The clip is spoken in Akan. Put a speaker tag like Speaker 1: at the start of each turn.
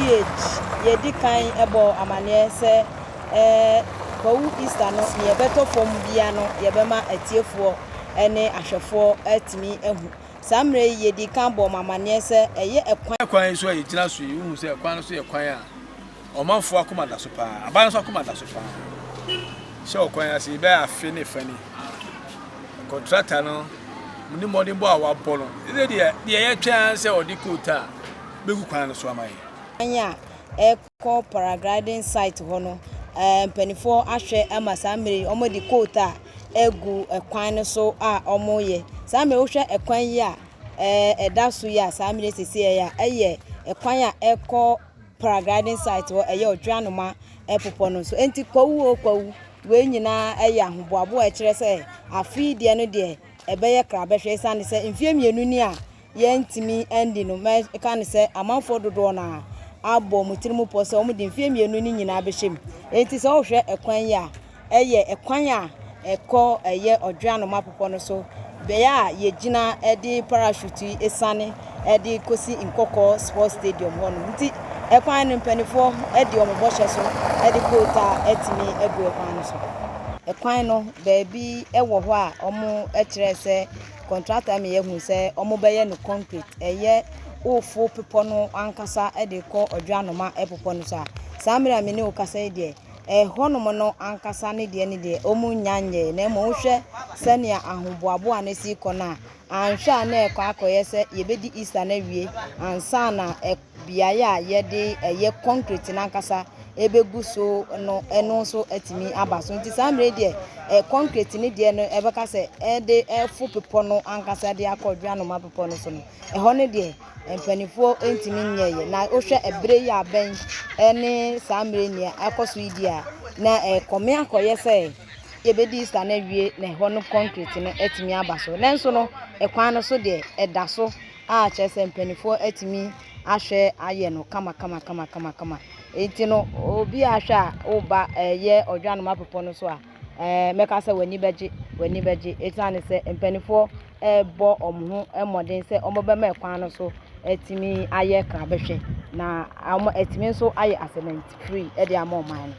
Speaker 1: PreViewGh ye di kan ebo amane se Kwahu Easter no ye beto fom bia no ye bema atiefo ene ahwefo atimi ehu samre ye di kan bo amane se eye
Speaker 2: ekwan so ye gina so ye hu se ekwan so ye kwan a omanfo akoma da so pa aban so akoma da so pa se okwan ase be afi ne fani contractor no muni modern bo awa bolo ide de ye twan se odikota begu kwan no so amaye
Speaker 1: anya paragliding site ho no penifo ahwe ama samre omo di kota egu ekwan no so a omo ye samre wo hwe ekwan yi a eda so ya samre sese ya eye ekwan a eko paragliding site ho eye Odweanoma epopo no so enti Kwahu we nyina eye ahoboabo a kire se afi de no de ebeye krabehwe sane se mfie mienu ni a ye ntimi endi no me kan se amanfo dodo na abo mutirimu pose omo de mfie mienu ni nyina behwem enti se wo hwe ekwan ya eye ekwan a eko eye Odweanoma popo no so be ya ye gina edi parachute esane edi kosi nkoko sports stadium ho no nti ekwan no mpanifo edi omobo hye so edi kota etimi egu ekwan no so ekwan no baabi ewo ho a omo ekire se contractor me yehu se omo beye no concrete eye ofo pepo no ankasa edi ko Odweanoma epopo no so samira me ne okasa de honom no ankasa ne de omu nyanye na mo hwe senia ahoboabo anesi kona anhwa na ekọ akoye se yebedi Easter na wie ansa na biaye a yede eye concrete na ankasa ebegu so no eno so atimi abaso nti samre de concrete ne de no ebeka se ede efo pepo no ankasa de akọ Odweanoma pepo no so no eho ne de empanifo entimi nyeye na ohwe ebre ya ben ene samre ni akoso idia na kome akoye se yebedi Easter na wie na eho no concrete no atimi abaso nenso no ekwan no so de edaso a chese empanifo atimi ahwe aye no kama enti no obi ahwe a oba ye Odweanoma pepo no so a meka se wani beje etane se empanifo bo omho emodin se omobe ma ekwan no so etimi aye krabehwe na etimi so aye accident free e de amon man